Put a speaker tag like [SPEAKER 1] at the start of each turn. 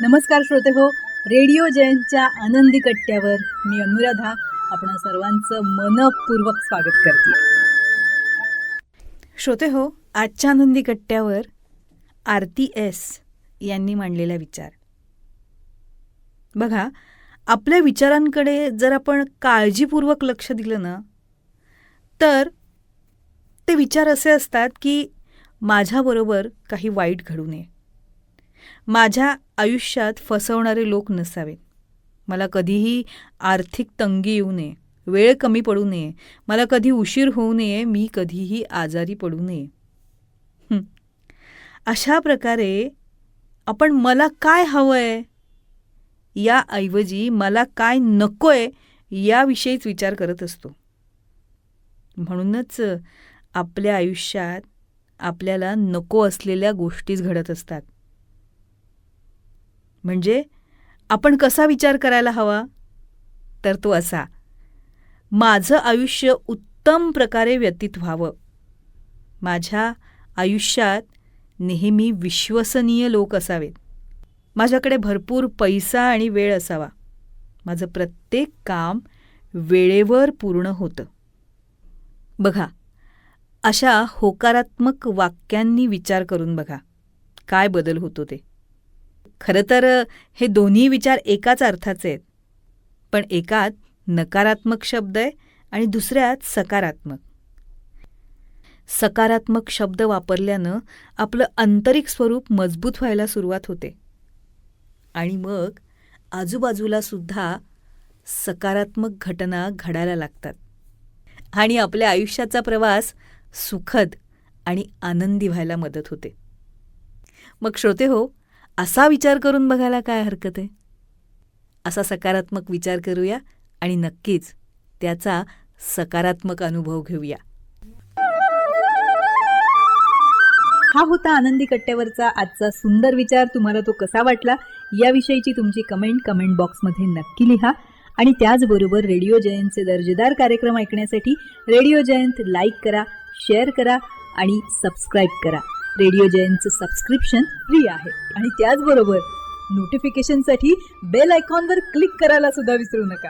[SPEAKER 1] नमस्कार श्रोते हो, रेडिओ जयंतच्या आनंदी कट्ट्यावर मी अनुराधा आपण सर्वांचं मनपूर्वक स्वागत करते. श्रोते हो, आजच्या आनंदी कट्ट्यावर आरती एस यांनी मांडलेला विचार. बघा, आपल्या विचारांकडे जर आपण काळजीपूर्वक लक्ष दिलं ना, तर ते विचार असे असतात की माझ्याबरोबर काही वाईट घडू नये, माझ्या आयुष्यात फसवणारे लोक नसावेत, मला कधीही आर्थिक तंगी येऊ नये, वेळ कमी पडू नये, मला कधी उशीर होऊ नये, मी कधीही आजारी पडू नये. अशा प्रकारे आपण मला काय हवंय याऐवजी मला काय नकोय याविषयीच विचार करत असतो. म्हणूनच आपल्या आयुष्यात आपल्याला नको असलेल्या गोष्टीच घडत असतात. म्हणजे आपण कसा विचार करायला हवा, तर तो असा: माझं आयुष्य उत्तम प्रकारे व्यतीत व्हावं, माझ्या आयुष्यात नेहमी विश्वसनीय लोक असावेत, माझ्याकडे भरपूर पैसा आणि वेळ असावा, माझं प्रत्येक काम वेळेवर पूर्ण होतं. बघा, अशा होकारात्मक वाक्यांनी विचार करून बघा काय बदल होतो ते. खरं तर हे दोन्ही विचार एकाच अर्थाचे आहेत, पण एकात नकारात्मक शब्द आहे आणि दुसऱ्यात सकारात्मक. सकारात्मक शब्द वापरल्यानं आपलं आंतरिक स्वरूप मजबूत व्हायला सुरुवात होते आणि मग आजूबाजूला सुद्धा सकारात्मक घटना घडायला लागतात आणि आपल्या आयुष्याचा प्रवास सुखद आणि आनंदी व्हायला मदत होते. मग श्रोते हो, असा विचार करून बघायला काय हरकत आहे? असा सकारात्मक विचार करूया आणि नक्कीच त्याचा सकारात्मक अनुभव घेऊया. हा होता आनंदी कट्ट्यावरचा आजचा सुंदर विचार. तुम्हाला तो कसा वाटला याविषयीची तुमची कमेंट बॉक्समध्ये नक्की लिहा. आणि त्याचबरोबर रेडिओ जयंतचे दर्जेदार कार्यक्रम ऐकण्यासाठी रेडिओ जयंत लाईक करा, शेअर करा आणि सबस्क्राईब करा. रेडिओ जयंतचं सबस्क्रिप्शन फ्री आहे आणि त्याचबरोबर नोटिफिकेशनसाठी बेल आयकॉनवर क्लिक करायला सुद्धा विसरू नका.